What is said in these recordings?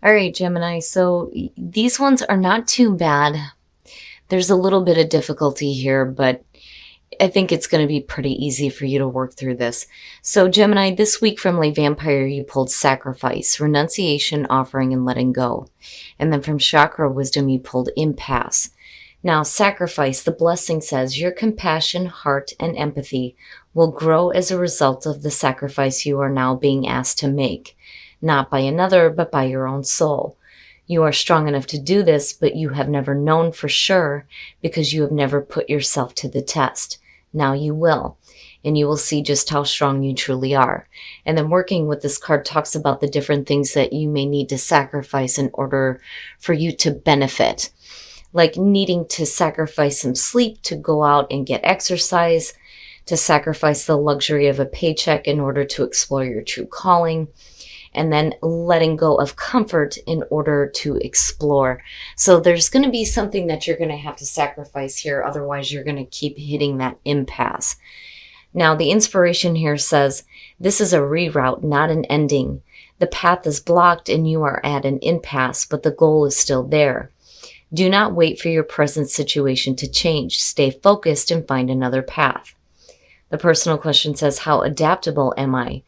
All right, Gemini. So these ones are not too bad. There's a little bit of difficulty here, but I think it's going to be pretty easy for you to work through this. So Gemini, this week from Lay Vampire, you pulled Sacrifice, Renunciation, Offering, and Letting Go. And then from Chakra Wisdom, you pulled Impasse. Now, Sacrifice, the blessing says, your compassion, heart, and empathy will grow as a result of the sacrifice you are now being asked to make. Not by another, but by your own soul. You are strong enough to do this, but you have never known for sure because you have never put yourself to the test. Now you will, and you will see just how strong you truly are. And then working with this card talks about the different things that you may need to sacrifice in order for you to benefit. Like needing to sacrifice some sleep to go out and get exercise, to sacrifice the luxury of a paycheck in order to explore your true calling, and then letting go of comfort in order to explore. So there's going to be something that you're going to have to sacrifice here. Otherwise, you're going to keep hitting that impasse. Now, the inspiration here says, this is a reroute, not an ending. The path is blocked and you are at an impasse, but the goal is still there. Do not wait for your present situation to change. Stay focused and find another path. The personal question says, how adaptable am I?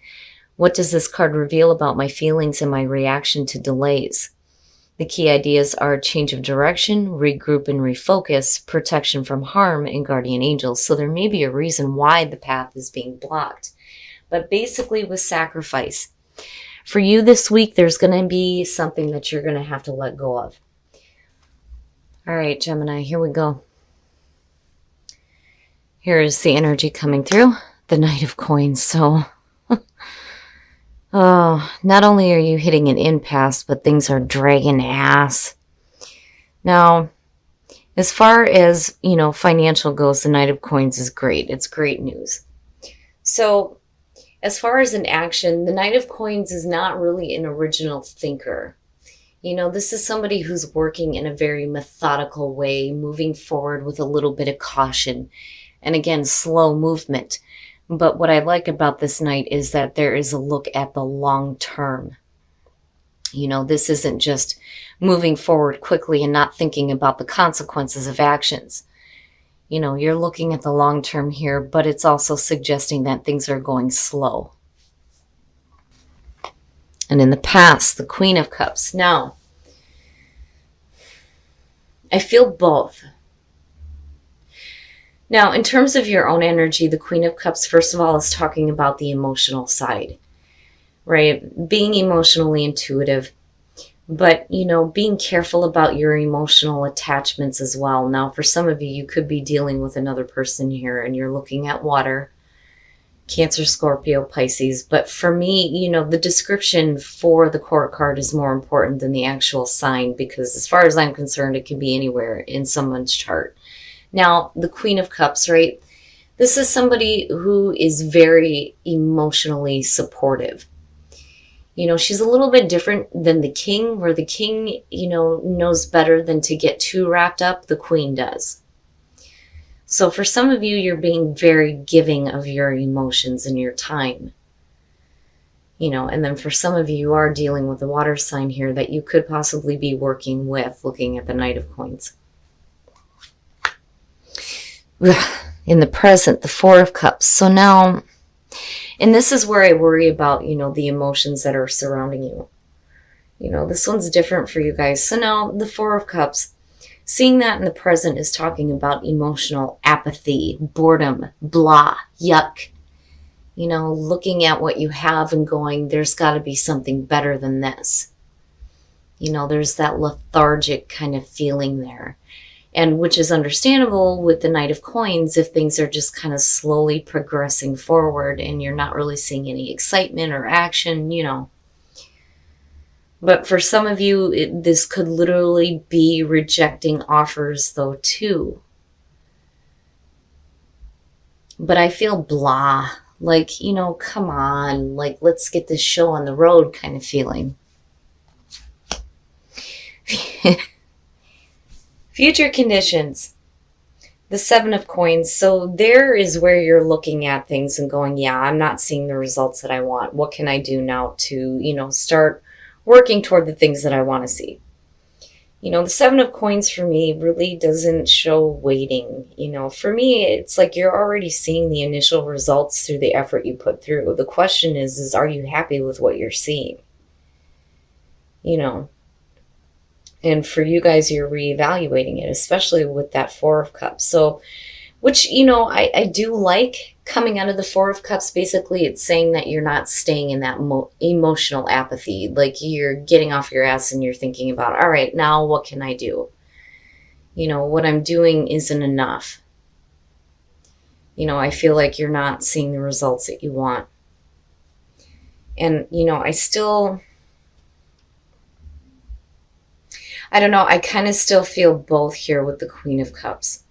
What does this card reveal about my feelings and my reaction to delays? The key ideas are change of direction, regroup and refocus, protection from harm, and guardian angels. So there may be a reason why the path is being blocked. But basically with sacrifice, for you this week, there's going to be something that you're going to have to let go of. All right, Gemini, here we go. Here is the energy coming through, the Knight of Coins. So... oh, not only are you hitting an impasse, but things are dragging ass. Now, as far as, financial goes, the Knight of Coins is great. It's great news. So, as far as an action, the Knight of Coins is not really an original thinker. This is somebody who's working in a very methodical way, moving forward with a little bit of caution. And again, slow movement. But what I like about this Knight is that there is a look at the long term. This isn't just moving forward quickly and not thinking about the consequences of actions. You're looking at the long term here, but it's also suggesting that things are going slow. And in the past, the Queen of Cups. Now, I feel both. Now, in terms of your own energy, the Queen of Cups, first of all, is talking about the emotional side, right? Being emotionally intuitive, but, being careful about your emotional attachments as well. Now, for some of you, you could be dealing with another person here and you're looking at water, Cancer, Scorpio, Pisces. But for me, the description for the court card is more important than the actual sign because as far as I'm concerned, it can be anywhere in someone's chart. Now, the Queen of Cups, right? This is somebody who is very emotionally supportive. She's a little bit different than the King, where the King, knows better than to get too wrapped up. The Queen does. So for some of you, you're being very giving of your emotions and your time. And then for some of you, you are dealing with a water sign here that you could possibly be working with, looking at the Knight of Coins. In the present, the Four of Cups. So now, and this is where I worry about, the emotions that are surrounding you. This one's different for you guys. So now, the Four of Cups, seeing that in the present is talking about emotional apathy, boredom, blah, yuck. Looking at what you have and going, there's got to be something better than this. There's that lethargic kind of feeling there. And which is understandable with the Knight of Coins if things are just kind of slowly progressing forward and you're not really seeing any excitement or action, But for some of you, this could literally be rejecting offers though too. But I feel blah, like, come on, like, let's get this show on the road kind of feeling. Future conditions. The Seven of Coins. So there is where you're looking at things and going, yeah, I'm not seeing the results that I want. What can I do now to, start working toward the things that I want to see. You know, the Seven of Coins for me really doesn't show waiting. You know, for me, it's like you're already seeing the initial results through the effort you put through. The question is are you happy with what you're seeing? You know, and for you guys, you're reevaluating it, especially with that Four of Cups. So, which, you know, I do like coming out of the Four of Cups. Basically, it's saying that you're not staying in that emotional apathy. Like you're getting off your ass and you're thinking about, all right, now what can I do? You know, what I'm doing isn't enough. You know, I feel like you're not seeing the results that you want. And, you know, I don't know, I kind of still feel both here with the Queen of Cups.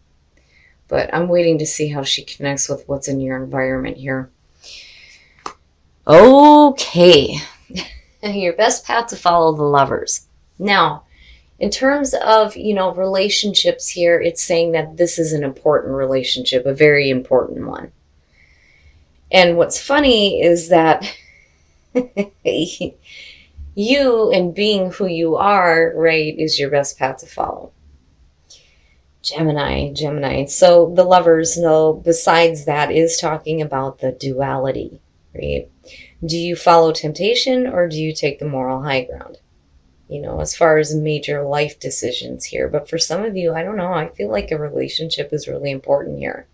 But I'm waiting to see how she connects with what's in your environment here. Okay. Your best path to follow, the Lovers. Now, in terms of, you know, relationships here, it's saying that this is an important relationship, a very important one. And what's funny is that you and being who you are, right, is your best path to follow. Gemini. So the Lovers, no, besides that, is talking about the duality, right? Do you follow temptation or do you take the moral high ground? You know, as far as major life decisions here. But for some of you, I don't know, I feel like a relationship is really important here.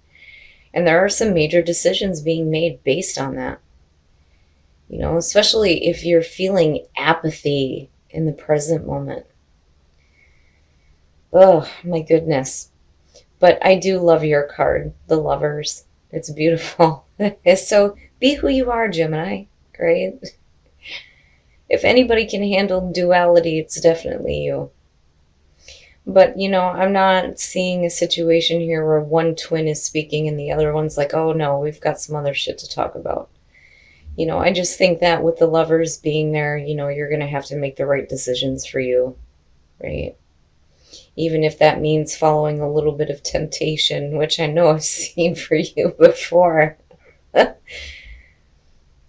And there are some major decisions being made based on that. You know, especially if you're feeling apathy in the present moment. Oh, my goodness. But I do love your card, the Lovers. It's beautiful. So be who you are, Gemini, right? If anybody can handle duality, it's definitely you. But, you know, I'm not seeing a situation here where one twin is speaking and the other one's like, oh no, we've got some other shit to talk about. You know, I just think that with the Lovers being there, you know, you're going to have to make the right decisions for you, right? Even if that means following a little bit of temptation, which I know I've seen for you before.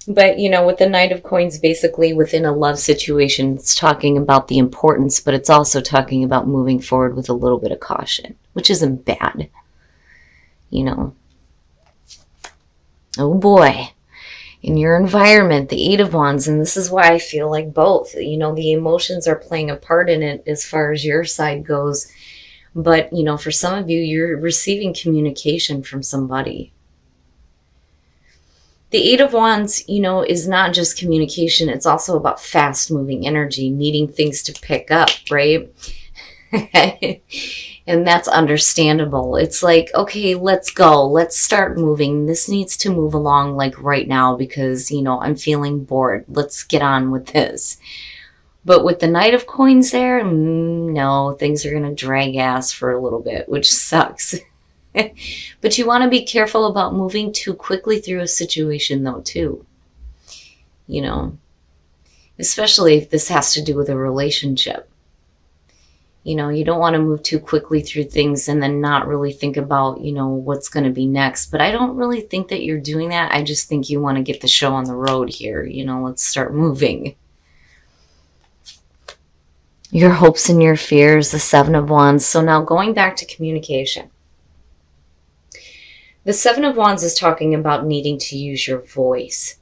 But, you know, with the Knight of Coins, basically within a love situation, it's talking about the importance, but it's also talking about moving forward with a little bit of caution, which isn't bad, you know. Oh boy. In your environment, the Eight of Wands, and this is why I feel like both, you know, the emotions are playing a part in it as far as your side goes. But, you know, for some of you, you're receiving communication from somebody. The Eight of Wands, you know, is not just communication. It's also about fast moving energy, needing things to pick up, right? And that's understandable. It's like, okay, let's go. Let's start moving. This needs to move along like right now because, you know, I'm feeling bored. Let's get on with this. But with the Knight of Coins there, no, things are going to drag ass for a little bit, which sucks. But you want to be careful about moving too quickly through a situation though, too. You know, especially if this has to do with a relationship. You know, you don't want to move too quickly through things and then not really think about, you know, what's going to be next. But I don't really think that you're doing that. I just think you want to get the show on the road here. You know, let's start moving. Your hopes and your fears, the Seven of Wands. So now going back to communication. The Seven of Wands is talking about needing to use your voice.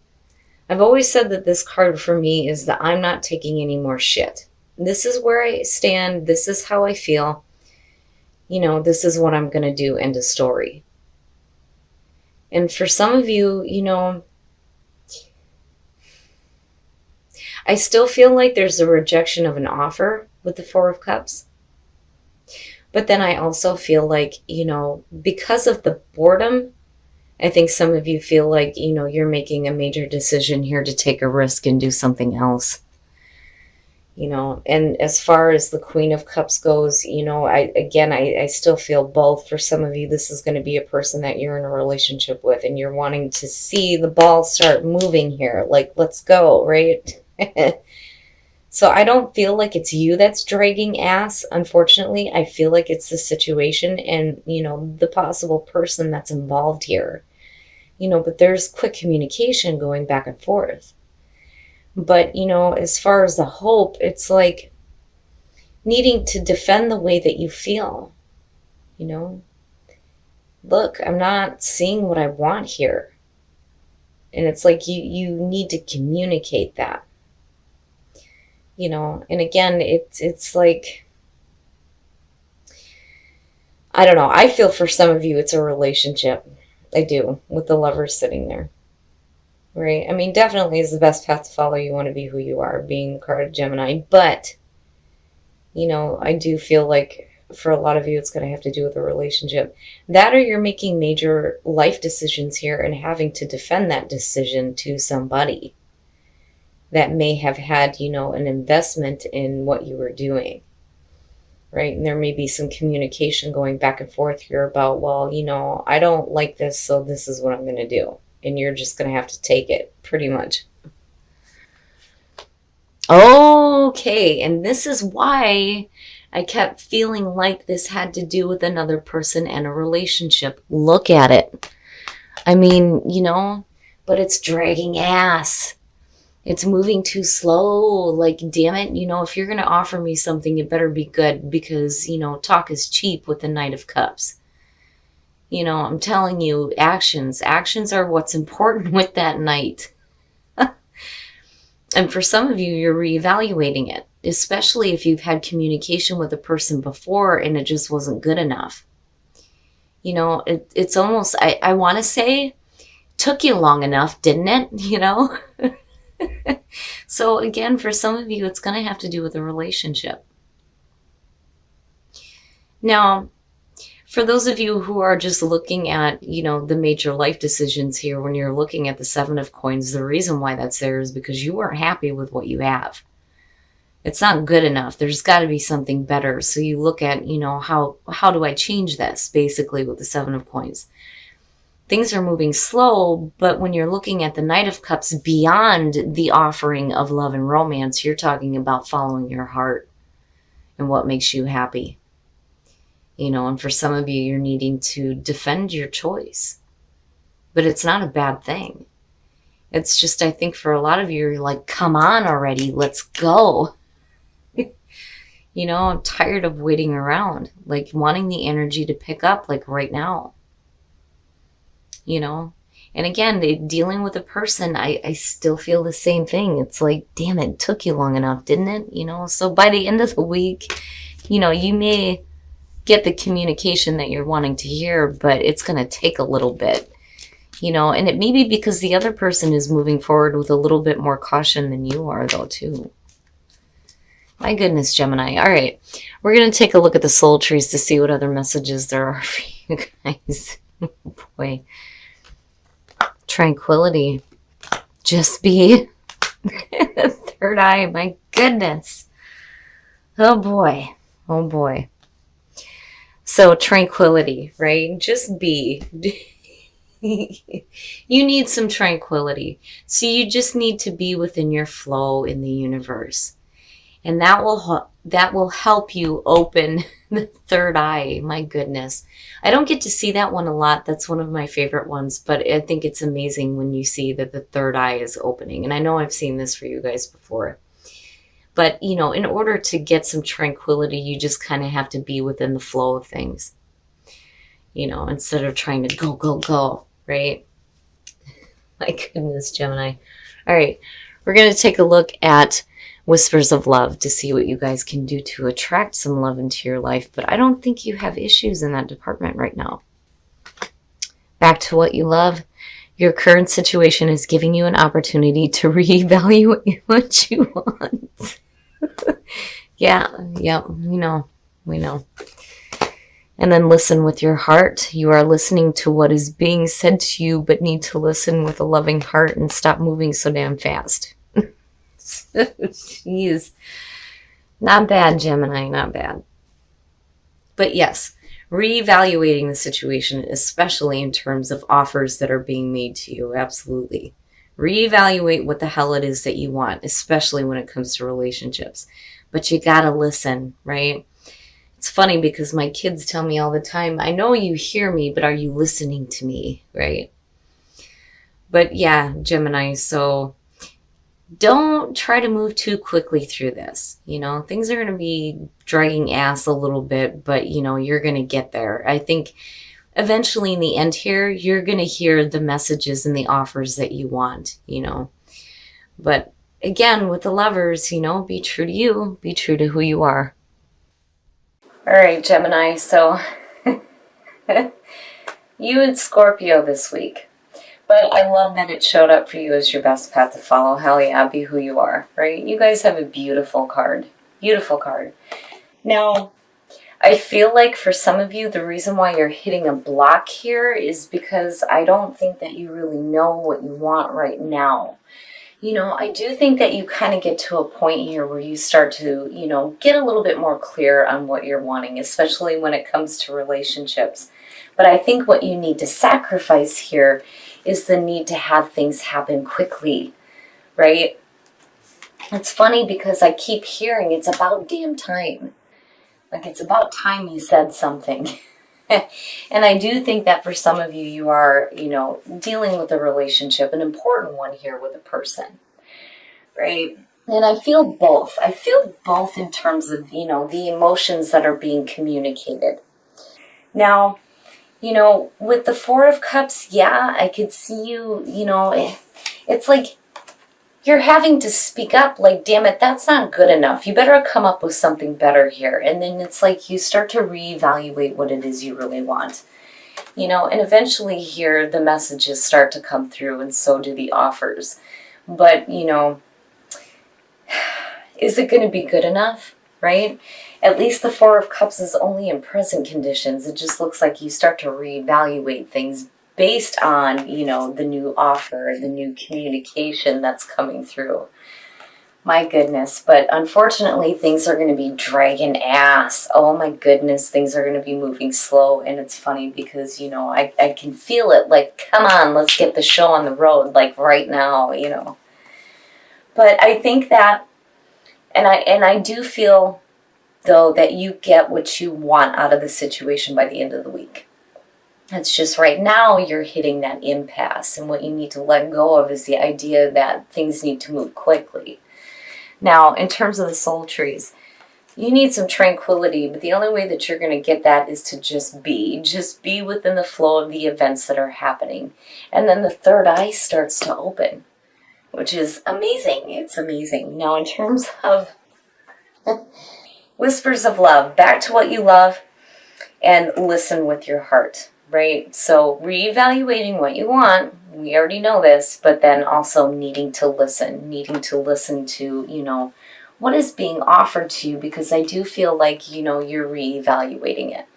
I've always said that this card for me is that I'm not taking any more shit. This is where I stand. This is how I feel. You know, this is what I'm going to do. End of story. And for some of you, you know, I still feel like there's a rejection of an offer with the Four of Cups. But then I also feel like, you know, because of the boredom, I think some of you feel like, you know, you're making a major decision here to take a risk and do something else. You know, and as far as the Queen of Cups goes, you know, I still feel both. For some of you, this is going to be a person that you're in a relationship with and you're wanting to see the ball start moving here. Like, let's go, right? So I don't feel like it's you that's dragging ass. Unfortunately, I feel like it's the situation and, you know, the possible person that's involved here. You know, but there's quick communication going back and forth. But, as far as the hope, it's like needing to defend the way that you feel, you know? Look, I'm not seeing what I want here. And it's like you need to communicate that, And again, it's like, I don't know. I feel for some of you it's a relationship. I do, with the lovers sitting there. Right? I mean, definitely is the best path to follow. You want to be who you are, being the card of Gemini. But, I do feel like for a lot of you, it's going to have to do with a relationship. That, or you're making major life decisions here and having to defend that decision to somebody that may have had, an investment in what you were doing. Right? And there may be some communication going back and forth here about, well, I don't like this, so this is what I'm going to do. And you're just going to have to take it, pretty much. Okay, and this is why I kept feeling like this had to do with another person and a relationship. Look at it. I mean, but it's dragging ass. It's moving too slow. Like, damn it, if you're going to offer me something, it better be good because, talk is cheap with the Knight of Cups. I'm telling you, actions are what's important with that Knight. And for some of you, you're reevaluating it, especially if you've had communication with a person before and it just wasn't good enough. It's almost, I want to say, took you long enough, didn't it? So again, for some of you, it's going to have to do with a relationship. Now, for those of you who are just looking at, the major life decisions here, when you're looking at the Seven of Coins, the reason why that's there is because you weren't happy with what you have. It's not good enough. There's got to be something better. So you look at, how do I change this, basically, with the Seven of Coins. Things are moving slow, but when you're looking at the Knight of Cups beyond the offering of love and romance, you're talking about following your heart and what makes you happy. And for some of you, you're needing to defend your choice. But it's not a bad thing. It's just, I think for a lot of you, you're like, come on already, let's go. I'm tired of waiting around, like wanting the energy to pick up, like right now. And again, dealing with a person, I still feel the same thing. It's like, damn it took you long enough, didn't it? So by the end of the week, you may get the communication that you're wanting to hear, but it's going to take a little bit, and it may be because the other person is moving forward with a little bit more caution than you are, though, too. My goodness, Gemini. All right, we're going to take a look at the soul trees to see what other messages there are for you guys. Boy. Tranquility. Just be. Third eye, my goodness. Oh boy. Oh boy. So tranquility, right? Just be. You need some tranquility. So you just need to be within your flow in the universe. And that will help you open the third eye. My goodness. I don't get to see that one a lot. That's one of my favorite ones, but I think it's amazing when you see that the third eye is opening. And I know I've seen this for you guys before. But, in order to get some tranquility, you just kind of have to be within the flow of things. Instead of trying to go, go, go, right? My goodness, Gemini. All right, we're going to take a look at Whispers of Love to see what you guys can do to attract some love into your life. But I don't think you have issues in that department right now. Back to what you love. Your current situation is giving you an opportunity to reevaluate what you want. Yeah, we know. And then listen with your heart. You are listening to what is being said to you, but need to listen with a loving heart and stop moving so damn fast. Jeez. Not bad, Gemini, not bad. But yes, reevaluating the situation, especially in terms of offers that are being made to you. Absolutely. Reevaluate what the hell it is that you want, especially when it comes to relationships. But you gotta listen, right? It's funny because my kids tell me all the time, I know you hear me, but are you listening to me, right? But yeah, Gemini, so don't try to move too quickly through this. Things are going to be dragging ass a little bit, but you're going to get there. I think eventually in the end here, you're going to hear the messages and the offers that you want. But again, with the lovers, be true to you, be true to who you are. All right, Gemini. So you and Scorpio this week. But I love that it showed up for you as your best path to follow. Hell yeah, be who you are, right? You guys have a beautiful card. Beautiful card. Now, I feel like for some of you, the reason why you're hitting a block here is because I don't think that you really know what you want right now. I do think that you kind of get to a point here where you start to, get a little bit more clear on what you're wanting, especially when it comes to relationships. But I think what you need to sacrifice here is the need to have things happen quickly, right? It's funny because I keep hearing it's about damn time. Like it's about time you said something. And I do think that for some of you, you are, dealing with a relationship, an important one here with a person, right? And I feel both. I feel both in terms of, the emotions that are being communicated. Now, with the Four of Cups, yeah, I could see you, it's like you're having to speak up, like, damn it, that's not good enough. You better come up with something better here. And then it's like you start to reevaluate what it is you really want. And eventually here the messages start to come through and so do the offers. But, is it going to be good enough, right? At least the Four of Cups is only in present conditions. It just looks like you start to reevaluate things based on, the new offer, the new communication that's coming through. My goodness. But unfortunately, things are going to be dragging ass. Oh my goodness, things are going to be moving slow. And it's funny because, I can feel it. Like, come on, let's get the show on the road, like right now, But I think that, and I do feel, though, that you get what you want out of the situation by the end of the week. It's just right now you're hitting that impasse, and what you need to let go of is the idea that things need to move quickly. Now, in terms of the soul trees, you need some tranquility, but the only way that you're going to get that is to just be. Just be within the flow of the events that are happening. And then the third eye starts to open, which is amazing. It's amazing. Now, in terms of whispers of love, back to what you love and listen with your heart, right? So reevaluating what you want, we already know this, but then also needing to listen to, what is being offered to you, because I do feel like, you're reevaluating it.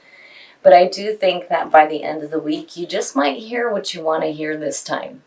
But I do think that by the end of the week, you just might hear what you want to hear this time.